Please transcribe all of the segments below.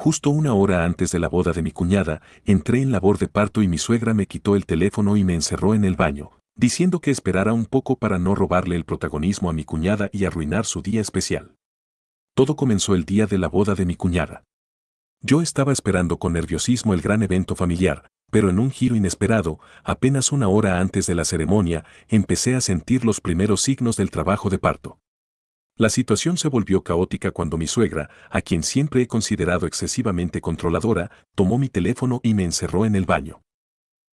Justo una hora antes de la boda de mi cuñada, entré en labor de parto y mi suegra me quitó el teléfono y me encerró en el baño, diciendo que esperara un poco para no robarle el protagonismo a mi cuñada y arruinar su día especial. Todo comenzó el día de la boda de mi cuñada. Yo estaba esperando con nerviosismo el gran evento familiar, pero en un giro inesperado, apenas una hora antes de la ceremonia, empecé a sentir los primeros signos del trabajo de parto. La situación se volvió caótica cuando mi suegra, a quien siempre he considerado excesivamente controladora, tomó mi teléfono y me encerró en el baño.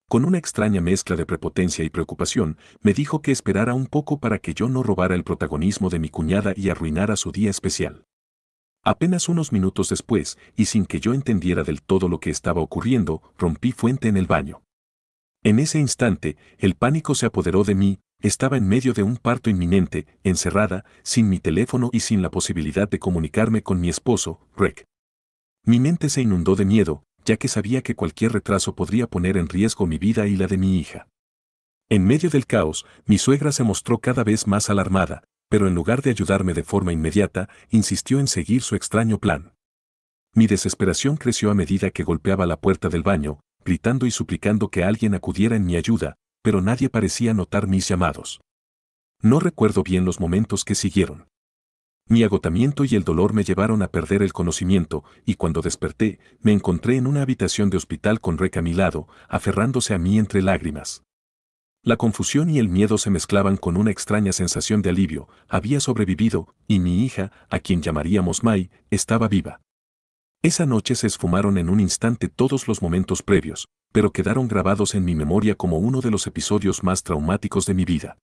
Con una extraña mezcla de prepotencia y preocupación, me dijo que esperara un poco para que yo no robara el protagonismo de mi cuñada y arruinara su día especial. Apenas unos minutos después, y sin que yo entendiera del todo lo que estaba ocurriendo, rompí fuente en el baño. En ese instante, el pánico se apoderó de mí. Estaba en medio de un parto inminente, encerrada, sin mi teléfono y sin la posibilidad de comunicarme con mi esposo, Rick. Mi mente se inundó de miedo, ya que sabía que cualquier retraso podría poner en riesgo mi vida y la de mi hija. En medio del caos, mi suegra se mostró cada vez más alarmada, pero en lugar de ayudarme de forma inmediata, insistió en seguir su extraño plan. Mi desesperación creció a medida que golpeaba la puerta del baño, gritando y suplicando que alguien acudiera en mi ayuda, pero nadie parecía notar mis llamados. No recuerdo bien los momentos que siguieron. Mi agotamiento y el dolor me llevaron a perder el conocimiento, y cuando desperté, me encontré en una habitación de hospital con Rick a mi lado, aferrándose a mí entre lágrimas. La confusión y el miedo se mezclaban con una extraña sensación de alivio. Había sobrevivido, y mi hija, a quien llamaríamos Mai, estaba viva. Esa noche se esfumaron en un instante todos los momentos previos, pero quedaron grabados en mi memoria como uno de los episodios más traumáticos de mi vida.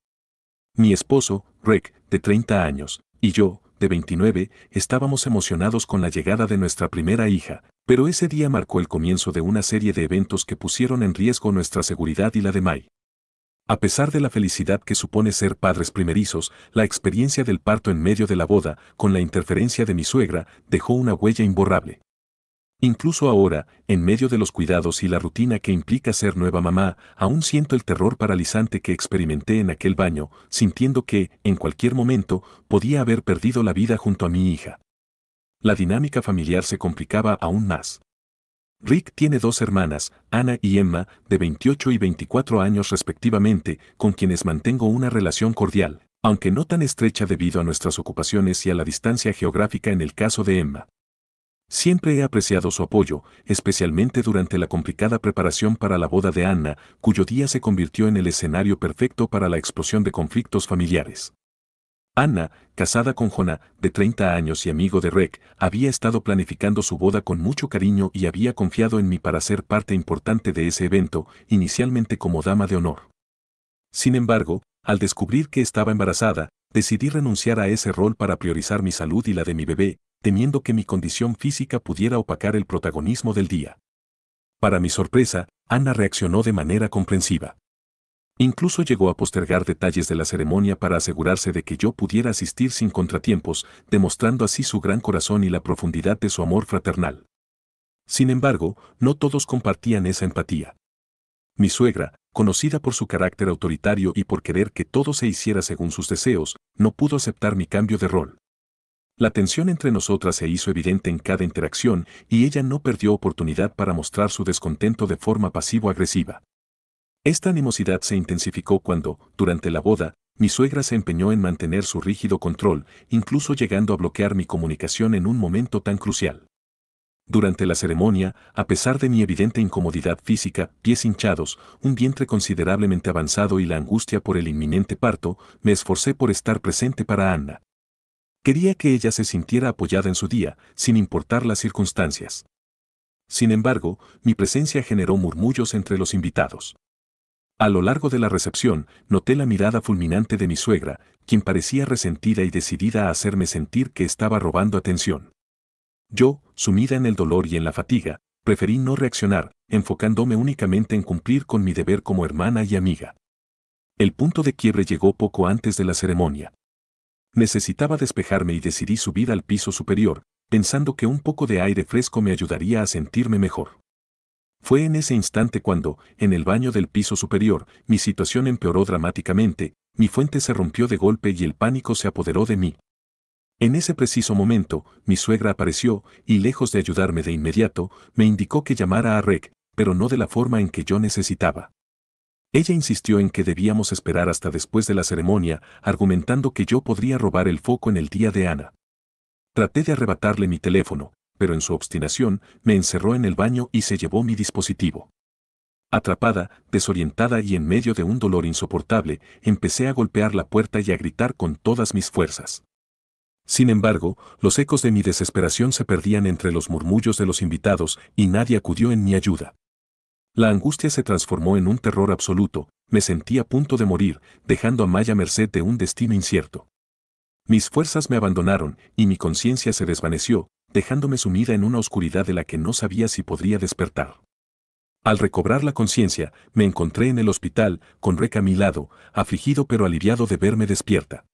Mi esposo, Rick, de 30 años, y yo, de 29, estábamos emocionados con la llegada de nuestra primera hija, pero ese día marcó el comienzo de una serie de eventos que pusieron en riesgo nuestra seguridad y la de Mai. A pesar de la felicidad que supone ser padres primerizos, la experiencia del parto en medio de la boda, con la interferencia de mi suegra, dejó una huella imborrable. Incluso ahora, en medio de los cuidados y la rutina que implica ser nueva mamá, aún siento el terror paralizante que experimenté en aquel baño, sintiendo que, en cualquier momento, podía haber perdido la vida junto a mi hija. La dinámica familiar se complicaba aún más. Rick tiene dos hermanas, Anna y Emma, de 28 y 24 años respectivamente, con quienes mantengo una relación cordial, aunque no tan estrecha debido a nuestras ocupaciones y a la distancia geográfica en el caso de Emma. Siempre he apreciado su apoyo, especialmente durante la complicada preparación para la boda de Anna, cuyo día se convirtió en el escenario perfecto para la explosión de conflictos familiares. Anna, casada con Jonah, de 30 años y amigo de Rick, había estado planificando su boda con mucho cariño y había confiado en mí para ser parte importante de ese evento, inicialmente como dama de honor. Sin embargo, al descubrir que estaba embarazada, decidí renunciar a ese rol para priorizar mi salud y la de mi bebé, temiendo que mi condición física pudiera opacar el protagonismo del día. Para mi sorpresa, Anna reaccionó de manera comprensiva. Incluso llegó a postergar detalles de la ceremonia para asegurarse de que yo pudiera asistir sin contratiempos, demostrando así su gran corazón y la profundidad de su amor fraternal. Sin embargo, no todos compartían esa empatía. Mi suegra, conocida por su carácter autoritario y por querer que todo se hiciera según sus deseos, no pudo aceptar mi cambio de rol. La tensión entre nosotras se hizo evidente en cada interacción y ella no perdió oportunidad para mostrar su descontento de forma pasivo-agresiva. Esta animosidad se intensificó cuando, durante la boda, mi suegra se empeñó en mantener su rígido control, incluso llegando a bloquear mi comunicación en un momento tan crucial. Durante la ceremonia, a pesar de mi evidente incomodidad física, pies hinchados, un vientre considerablemente avanzado y la angustia por el inminente parto, me esforcé por estar presente para Anna. Quería que ella se sintiera apoyada en su día, sin importar las circunstancias. Sin embargo, mi presencia generó murmullos entre los invitados. A lo largo de la recepción, noté la mirada fulminante de mi suegra, quien parecía resentida y decidida a hacerme sentir que estaba robando atención. Yo, sumida en el dolor y en la fatiga, preferí no reaccionar, enfocándome únicamente en cumplir con mi deber como hermana y amiga. El punto de quiebre llegó poco antes de la ceremonia. Necesitaba despejarme y decidí subir al piso superior, pensando que un poco de aire fresco me ayudaría a sentirme mejor. Fue en ese instante cuando, en el baño del piso superior, mi situación empeoró dramáticamente, mi fuente se rompió de golpe y el pánico se apoderó de mí. En ese preciso momento, mi suegra apareció y lejos de ayudarme de inmediato, me indicó que llamara a Rec, pero no de la forma en que yo necesitaba. Ella insistió en que debíamos esperar hasta después de la ceremonia, argumentando que yo podría robar el foco en el día de Ana. Traté de arrebatarle mi teléfono, pero en su obstinación, me encerró en el baño y se llevó mi dispositivo. Atrapada, desorientada y en medio de un dolor insoportable, empecé a golpear la puerta y a gritar con todas mis fuerzas. Sin embargo, los ecos de mi desesperación se perdían entre los murmullos de los invitados y nadie acudió en mi ayuda. La angustia se transformó en un terror absoluto, me sentí a punto de morir, dejando a Maya a merced de un destino incierto. Mis fuerzas me abandonaron y mi conciencia se desvaneció, dejándome sumida en una oscuridad de la que no sabía si podría despertar. Al recobrar la conciencia, me encontré en el hospital, con Rec a mi lado, afligido pero aliviado de verme despierta.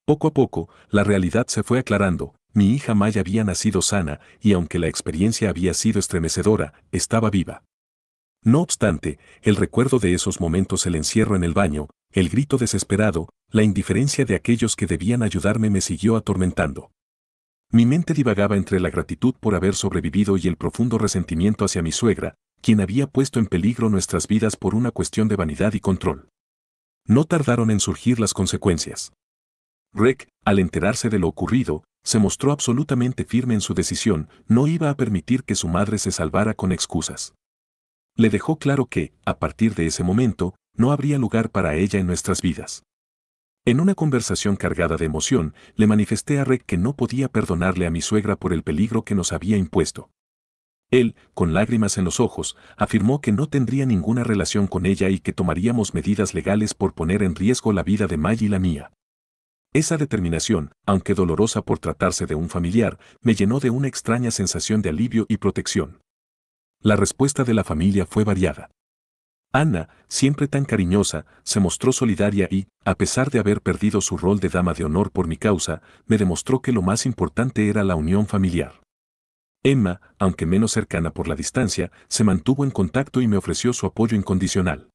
Poco a poco, la realidad se fue aclarando, mi hija Maya había nacido sana y aunque la experiencia había sido estremecedora, estaba viva. No obstante, el recuerdo de esos momentos, el encierro en el baño, el grito desesperado, la indiferencia de aquellos que debían ayudarme me siguió atormentando. Mi mente divagaba entre la gratitud por haber sobrevivido y el profundo resentimiento hacia mi suegra, quien había puesto en peligro nuestras vidas por una cuestión de vanidad y control. No tardaron en surgir las consecuencias. Rec, al enterarse de lo ocurrido, se mostró absolutamente firme en su decisión, no iba a permitir que su madre se salvara con excusas. Le dejó claro que, a partir de ese momento, no habría lugar para ella en nuestras vidas. En una conversación cargada de emoción, le manifesté a Rec que no podía perdonarle a mi suegra por el peligro que nos había impuesto. Él, con lágrimas en los ojos, afirmó que no tendría ninguna relación con ella y que tomaríamos medidas legales por poner en riesgo la vida de May y la mía. Esa determinación, aunque dolorosa por tratarse de un familiar, me llenó de una extraña sensación de alivio y protección. La respuesta de la familia fue variada. Ana, siempre tan cariñosa, se mostró solidaria y, a pesar de haber perdido su rol de dama de honor por mi causa, me demostró que lo más importante era la unión familiar. Emma, aunque menos cercana por la distancia, se mantuvo en contacto y me ofreció su apoyo incondicional.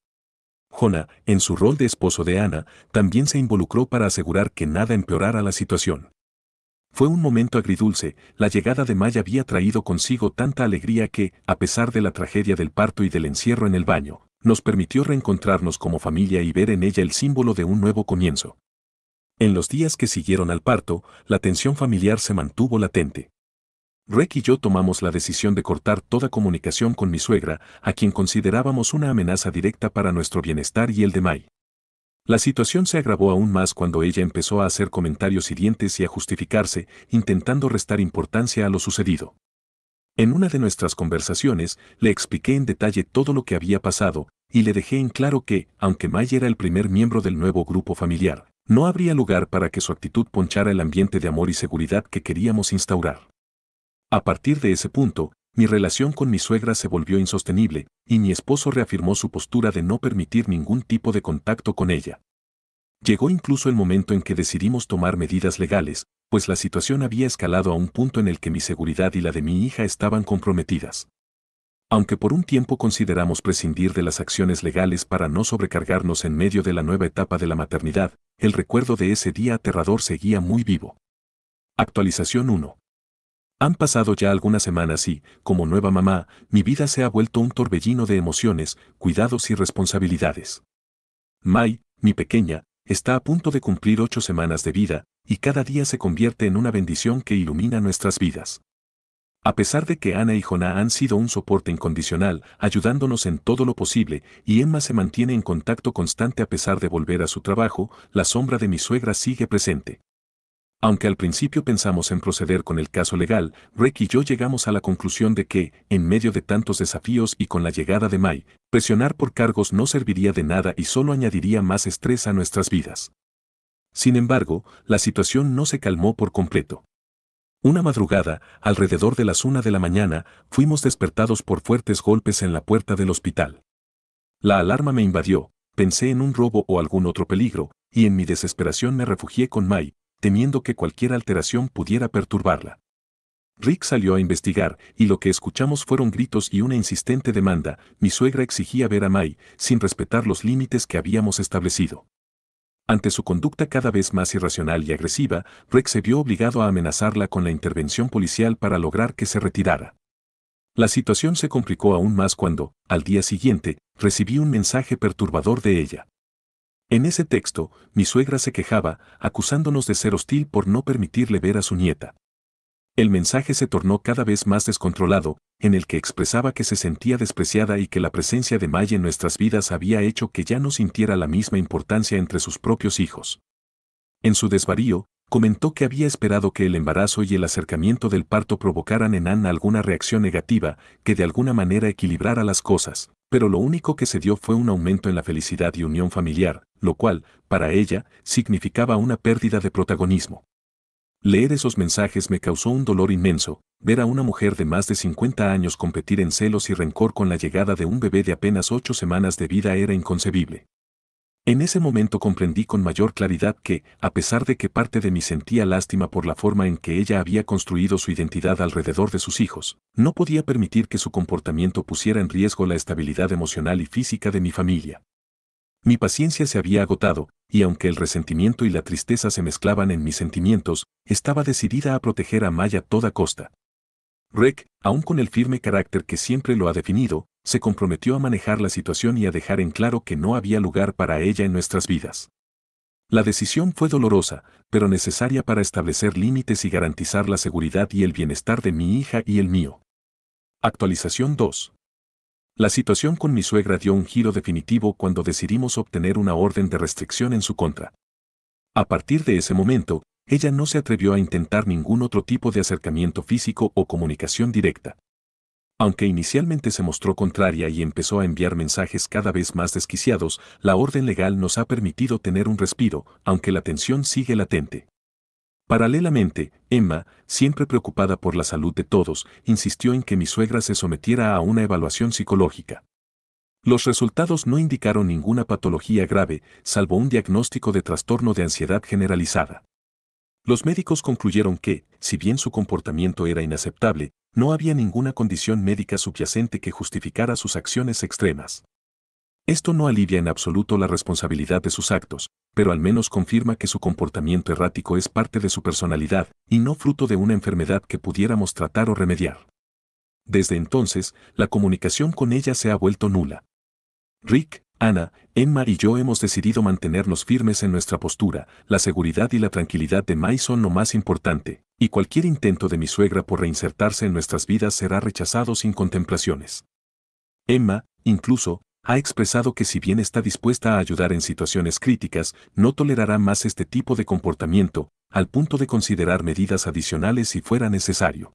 Jonah, en su rol de esposo de Ana, también se involucró para asegurar que nada empeorara la situación. Fue un momento agridulce, la llegada de Maya había traído consigo tanta alegría que, a pesar de la tragedia del parto y del encierro en el baño, nos permitió reencontrarnos como familia y ver en ella el símbolo de un nuevo comienzo. En los días que siguieron al parto, la tensión familiar se mantuvo latente. Rec y yo tomamos la decisión de cortar toda comunicación con mi suegra, a quien considerábamos una amenaza directa para nuestro bienestar y el de May. La situación se agravó aún más cuando ella empezó a hacer comentarios hirientes y a justificarse, intentando restar importancia a lo sucedido. En una de nuestras conversaciones, le expliqué en detalle todo lo que había pasado, y le dejé en claro que, aunque May era el primer miembro del nuevo grupo familiar, no habría lugar para que su actitud ponchara el ambiente de amor y seguridad que queríamos instaurar. A partir de ese punto, mi relación con mi suegra se volvió insostenible, y mi esposo reafirmó su postura de no permitir ningún tipo de contacto con ella. Llegó incluso el momento en que decidimos tomar medidas legales, pues la situación había escalado a un punto en el que mi seguridad y la de mi hija estaban comprometidas. Aunque por un tiempo consideramos prescindir de las acciones legales para no sobrecargarnos en medio de la nueva etapa de la maternidad, el recuerdo de ese día aterrador seguía muy vivo. Actualización 1. Han pasado ya algunas semanas y, como nueva mamá, mi vida se ha vuelto un torbellino de emociones, cuidados y responsabilidades. May, mi pequeña, está a punto de cumplir 8 semanas de vida, y cada día se convierte en una bendición que ilumina nuestras vidas. A pesar de que Ana y Jonah han sido un soporte incondicional, ayudándonos en todo lo posible, y Emma se mantiene en contacto constante a pesar de volver a su trabajo, la sombra de mi suegra sigue presente. Aunque al principio pensamos en proceder con el caso legal, Rec y yo llegamos a la conclusión de que, en medio de tantos desafíos y con la llegada de May, presionar por cargos no serviría de nada y solo añadiría más estrés a nuestras vidas. Sin embargo, la situación no se calmó por completo. Una madrugada, alrededor de las 1 de la mañana, fuimos despertados por fuertes golpes en la puerta del hospital. La alarma me invadió, pensé en un robo o algún otro peligro, y en mi desesperación me refugié con May, temiendo que cualquier alteración pudiera perturbarla. Rick salió a investigar, y lo que escuchamos fueron gritos y una insistente demanda. Mi suegra exigía ver a May, sin respetar los límites que habíamos establecido. Ante su conducta cada vez más irracional y agresiva, Rick se vio obligado a amenazarla con la intervención policial para lograr que se retirara. La situación se complicó aún más cuando, al día siguiente, recibí un mensaje perturbador de ella. En ese texto, mi suegra se quejaba, acusándonos de ser hostil por no permitirle ver a su nieta. El mensaje se tornó cada vez más descontrolado, en el que expresaba que se sentía despreciada y que la presencia de Maya en nuestras vidas había hecho que ya no sintiera la misma importancia entre sus propios hijos. En su desvarío, comentó que había esperado que el embarazo y el acercamiento del parto provocaran en Anna alguna reacción negativa, que de alguna manera equilibrara las cosas, pero lo único que se dio fue un aumento en la felicidad y unión familiar, lo cual, para ella, significaba una pérdida de protagonismo. Leer esos mensajes me causó un dolor inmenso, ver a una mujer de más de 50 años competir en celos y rencor con la llegada de un bebé de apenas 8 semanas de vida era inconcebible. En ese momento comprendí con mayor claridad que, a pesar de que parte de mí sentía lástima por la forma en que ella había construido su identidad alrededor de sus hijos, no podía permitir que su comportamiento pusiera en riesgo la estabilidad emocional y física de mi familia. Mi paciencia se había agotado, y aunque el resentimiento y la tristeza se mezclaban en mis sentimientos, estaba decidida a proteger a Maya a toda costa. Rick, aun con el firme carácter que siempre lo ha definido, se comprometió a manejar la situación y a dejar en claro que no había lugar para ella en nuestras vidas. La decisión fue dolorosa, pero necesaria para establecer límites y garantizar la seguridad y el bienestar de mi hija y el mío. Actualización 2. La situación con mi suegra dio un giro definitivo cuando decidimos obtener una orden de restricción en su contra. A partir de ese momento, ella no se atrevió a intentar ningún otro tipo de acercamiento físico o comunicación directa. Aunque inicialmente se mostró contraria y empezó a enviar mensajes cada vez más desquiciados, la orden legal nos ha permitido tener un respiro, aunque la tensión sigue latente. Paralelamente, Emma, siempre preocupada por la salud de todos, insistió en que mi suegra se sometiera a una evaluación psicológica. Los resultados no indicaron ninguna patología grave, salvo un diagnóstico de trastorno de ansiedad generalizada. Los médicos concluyeron que, si bien su comportamiento era inaceptable, no había ninguna condición médica subyacente que justificara sus acciones extremas. Esto no alivia en absoluto la responsabilidad de sus actos, pero al menos confirma que su comportamiento errático es parte de su personalidad y no fruto de una enfermedad que pudiéramos tratar o remediar. Desde entonces, la comunicación con ella se ha vuelto nula. Rick, Anna, Emma y yo hemos decidido mantenernos firmes en nuestra postura. La seguridad y la tranquilidad de Mai son lo más importante, y cualquier intento de mi suegra por reinsertarse en nuestras vidas será rechazado sin contemplaciones. Emma, incluso, ha expresado que si bien está dispuesta a ayudar en situaciones críticas, no tolerará más este tipo de comportamiento, al punto de considerar medidas adicionales si fuera necesario.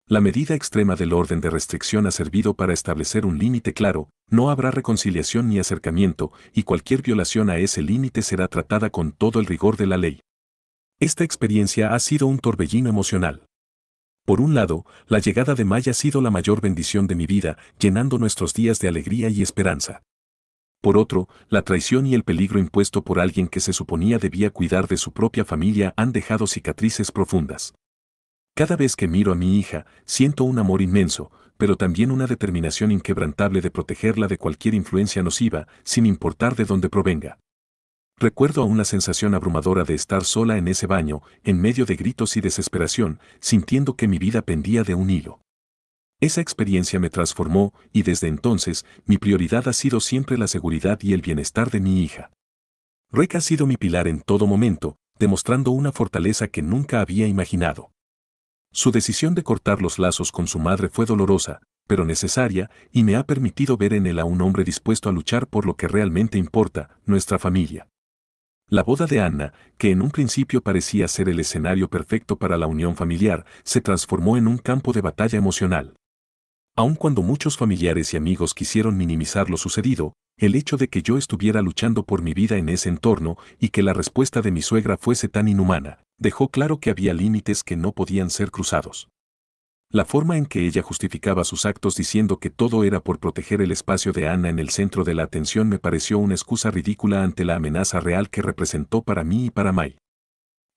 La medida extrema del orden de restricción ha servido para establecer un límite claro, no habrá reconciliación ni acercamiento, y cualquier violación a ese límite será tratada con todo el rigor de la ley. Esta experiencia ha sido un torbellino emocional. Por un lado, la llegada de Maya ha sido la mayor bendición de mi vida, llenando nuestros días de alegría y esperanza. Por otro, la traición y el peligro impuesto por alguien que se suponía debía cuidar de su propia familia han dejado cicatrices profundas. Cada vez que miro a mi hija, siento un amor inmenso, pero también una determinación inquebrantable de protegerla de cualquier influencia nociva, sin importar de dónde provenga. Recuerdo aún la sensación abrumadora de estar sola en ese baño, en medio de gritos y desesperación, sintiendo que mi vida pendía de un hilo. Esa experiencia me transformó, y desde entonces, mi prioridad ha sido siempre la seguridad y el bienestar de mi hija. Rick ha sido mi pilar en todo momento, demostrando una fortaleza que nunca había imaginado. Su decisión de cortar los lazos con su madre fue dolorosa, pero necesaria, y me ha permitido ver en él a un hombre dispuesto a luchar por lo que realmente importa, nuestra familia. La boda de Anna, que en un principio parecía ser el escenario perfecto para la unión familiar, se transformó en un campo de batalla emocional. Aun cuando muchos familiares y amigos quisieron minimizar lo sucedido, el hecho de que yo estuviera luchando por mi vida en ese entorno y que la respuesta de mi suegra fuese tan inhumana, dejó claro que había límites que no podían ser cruzados. La forma en que ella justificaba sus actos diciendo que todo era por proteger el espacio de Anna en el centro de la atención me pareció una excusa ridícula ante la amenaza real que representó para mí y para Mai.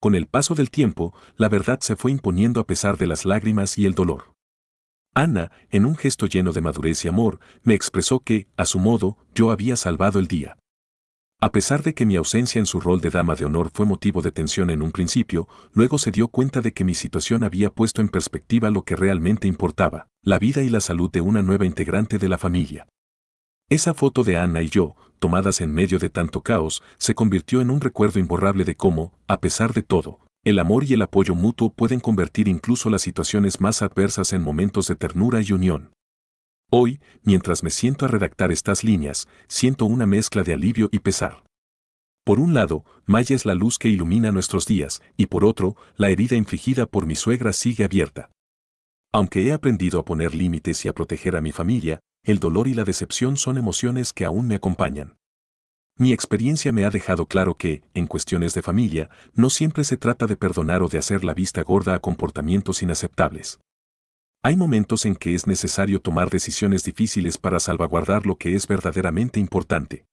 Con el paso del tiempo, la verdad se fue imponiendo a pesar de las lágrimas y el dolor. Anna, en un gesto lleno de madurez y amor, me expresó que, a su modo, yo había salvado el día. A pesar de que mi ausencia en su rol de dama de honor fue motivo de tensión en un principio, luego se dio cuenta de que mi situación había puesto en perspectiva lo que realmente importaba, la vida y la salud de una nueva integrante de la familia. Esa foto de Ana y yo, tomadas en medio de tanto caos, se convirtió en un recuerdo imborrable de cómo, a pesar de todo, el amor y el apoyo mutuo pueden convertir incluso las situaciones más adversas en momentos de ternura y unión. Hoy, mientras me siento a redactar estas líneas, siento una mezcla de alivio y pesar. Por un lado, Maya es la luz que ilumina nuestros días, y por otro, la herida infligida por mi suegra sigue abierta. Aunque he aprendido a poner límites y a proteger a mi familia, el dolor y la decepción son emociones que aún me acompañan. Mi experiencia me ha dejado claro que, en cuestiones de familia, no siempre se trata de perdonar o de hacer la vista gorda a comportamientos inaceptables. Hay momentos en que es necesario tomar decisiones difíciles para salvaguardar lo que es verdaderamente importante.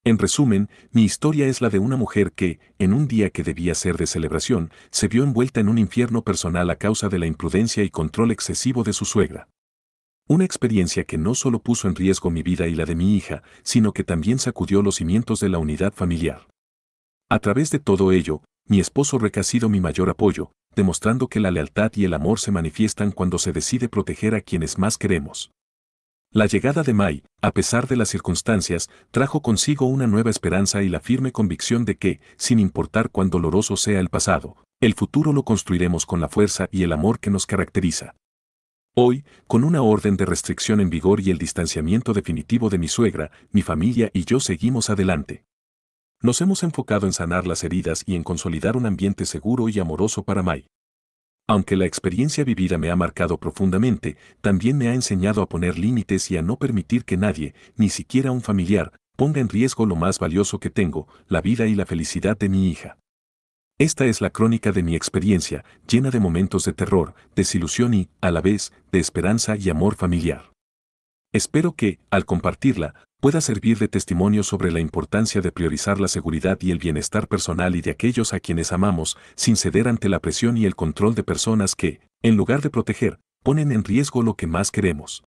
En resumen, mi historia es la de una mujer que, en un día que debía ser de celebración, se vio envuelta en un infierno personal a causa de la imprudencia y control excesivo de su suegra. Una experiencia que no solo puso en riesgo mi vida y la de mi hija, sino que también sacudió los cimientos de la unidad familiar. A través de todo ello, mi esposo Rec ha sido mi mayor apoyo, demostrando que la lealtad y el amor se manifiestan cuando se decide proteger a quienes más queremos. La llegada de Mai, a pesar de las circunstancias, trajo consigo una nueva esperanza y la firme convicción de que, sin importar cuán doloroso sea el pasado, el futuro lo construiremos con la fuerza y el amor que nos caracteriza. Hoy, con una orden de restricción en vigor y el distanciamiento definitivo de mi suegra, mi familia y yo seguimos adelante. Nos hemos enfocado en sanar las heridas y en consolidar un ambiente seguro y amoroso para Mai. Aunque la experiencia vivida me ha marcado profundamente, también me ha enseñado a poner límites y a no permitir que nadie, ni siquiera un familiar, ponga en riesgo lo más valioso que tengo, la vida y la felicidad de mi hija. Esta es la crónica de mi experiencia, llena de momentos de terror, desilusión y, a la vez, de esperanza y amor familiar. Espero que, al compartirla, pueda servir de testimonio sobre la importancia de priorizar la seguridad y el bienestar personal y de aquellos a quienes amamos, sin ceder ante la presión y el control de personas que, en lugar de proteger, ponen en riesgo lo que más queremos.